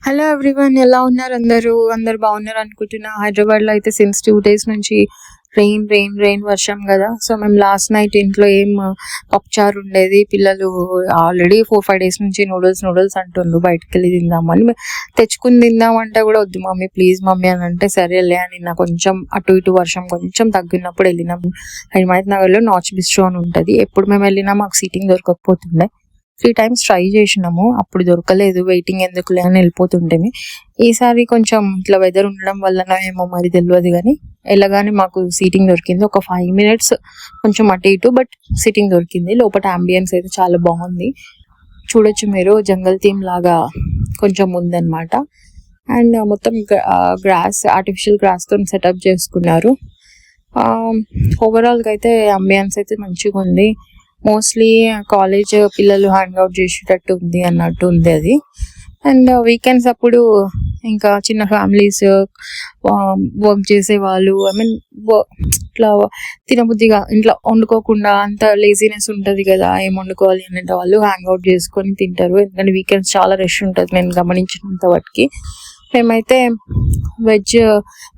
Hello everyone, ఎలా ఉన్నారు? అందరు బాగున్నారు అనుకుంటున్నా. హైదరాబాద్లో అయితే సిన్స్ 2 days నుంచి రెయిన్ వర్షం కదా. సో మేము లాస్ట్ నైట్ ఇంట్లో ఏం పప్పుచారు ఉండేది. పిల్లలు ఆల్రెడీ 4-5 days నుంచి నూడిల్స్ అంటుండ్రు, బయటకు వెళ్ళి తిందామని. తెచ్చుకుని తిందామంటే కూడా వద్దు మమ్మీ, ప్లీజ్ మమ్మీ అని అంటే సరేలే అని నా కొంచెం అటు ఇటు వర్షం కొంచెం తగ్గినప్పుడు వెళ్ళినాము. హిమాయత్ నగర్లో నాచ్ బిస్ట్రో అని ఉంటుంది. ఎప్పుడు మేము వెళ్ళినా మాకు సీటింగ్ దొరకకపోతుండే. 3 times ట్రై చేసినాము, అప్పుడు దొరకలేదు. వెయిటింగ్ ఎందుకులే అని వెళ్ళిపోతుంటేమి. ఈసారి కొంచెం ఇట్లా వెదర్ ఉండడం వల్ల ఏమో మరి తెలియదు, కానీ వెళ్ళగానే మాకు సీటింగ్ దొరికింది. ఒక 5 minutes కొంచెం అటు ఇటు, బట్ సీటింగ్ దొరికింది. లోపల అంబియన్స్ అయితే చాలా బాగుంది, చూడొచ్చు మీరు. జంగల్ థీమ్ లాగా కొంచెం ఉందన్నమాట. అండ్ మొత్తం ఆర్టిఫిషియల్ గ్రాస్తో సెటప్ చేసుకున్నారు. ఓవరాల్గా అయితే అంబియన్స్ అయితే మంచిగా ఉంది. మోస్ట్లీ కాలేజ్ పిల్లలు హ్యాంగ్ అవుట్ చేసేటట్టు ఉంది అన్నట్టు ఉంది అది. అండ్ వీకెండ్స్ అప్పుడు ఇంకా చిన్న ఫ్యామిలీస్, వర్క్ చేసే వాళ్ళు, ఇట్లా తినబుద్ధిగా ఇంట్లో వండుకోకుండా అంత లేజినెస్ ఉంటుంది కదా, ఏం వండుకోవాలి అనే వాళ్ళు హ్యాంగ్ అవుట్ చేసుకొని తింటారు. ఎందుకంటే వీకెండ్స్ చాలా రష్ ఉంటుంది నేను గమనించినంత వాటికి. మేమైతే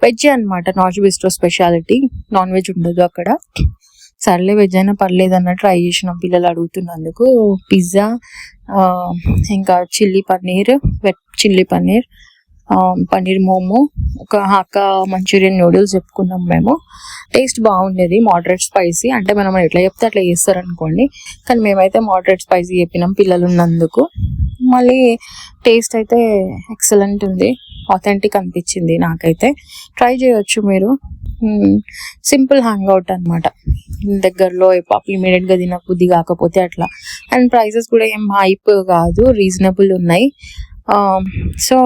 వెజ్ అనమాట, notch bistro speciality. Non veg ఉండదు అక్కడ. సర్లే వెజ్ అయినా పర్లేదు అన్నట్టు ట్రై చేసినాం పిల్లలు అడుగుతున్నందుకు. పిజ్జా, ఇంకా వెట్ చిల్లీ పన్నీర్, పన్నీర్ మోమో, ఒక హాకా మంచూరియన్ నూడిల్స్ చెప్పుకున్నాం మేము. టేస్ట్ బాగుండేది, మోడరేట్ స్పైసీ. అంటే మనం ఎట్లా చెప్తే అట్లా చేస్తారనుకోండి, కానీ మేమైతే మోడరేట్ స్పైసీ చెప్పినాం పిల్లలు ఉన్నందుకు. మళ్ళీ టేస్ట్ అయితే ఎక్సలెంట్ ఉంది, ఆథెంటిక్ అనిపించింది నాకైతే. ట్రై చేయొచ్చు మీరు. సింపుల్ హ్యాంగ్ అవుట్ అనమాట, దగ్గరలో ఇమీడియట్ గా తినబుద్ధి కాకపోతే అట్లా. అండ్ ప్రైసెస్ కూడా ఏం హైప్ కాదు, రీజనబుల్ ఉన్నాయి. సో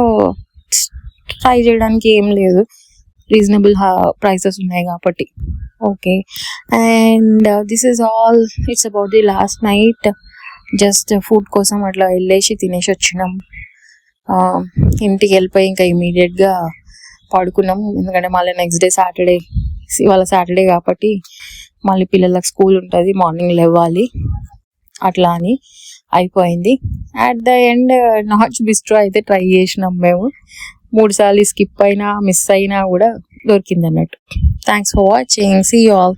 ట్రై చేయడానికి ఏం లేదు, రీజనబుల్ ప్రైసెస్ ఉన్నాయి కాబట్టి. Okay, and this is all. It's about the last night. Just food కోసం అట్లా వెళ్ళేసి తినేసి వచ్చినాం. ఇంటికి వెళ్ళిపోయి ఇంకా ఇమీడియట్గా పడుకున్నాం. ఎందుకంటే మళ్ళీ నెక్స్ట్ డే సాటర్డే, ఇవాళ సాటర్డే కాబట్టి మళ్ళీ పిల్లలకు స్కూల్ ఉంటుంది, మార్నింగ్ లేవాలి, అట్లా అని అయిపోయింది. At the end notch bistro అయితే ట్రై చేసినాం మేము. 3 సార్లు స్కిప్ అయినా మిస్ అయినా కూడా దొరికింది అన్నట్టు. Thanks for watching, see you all.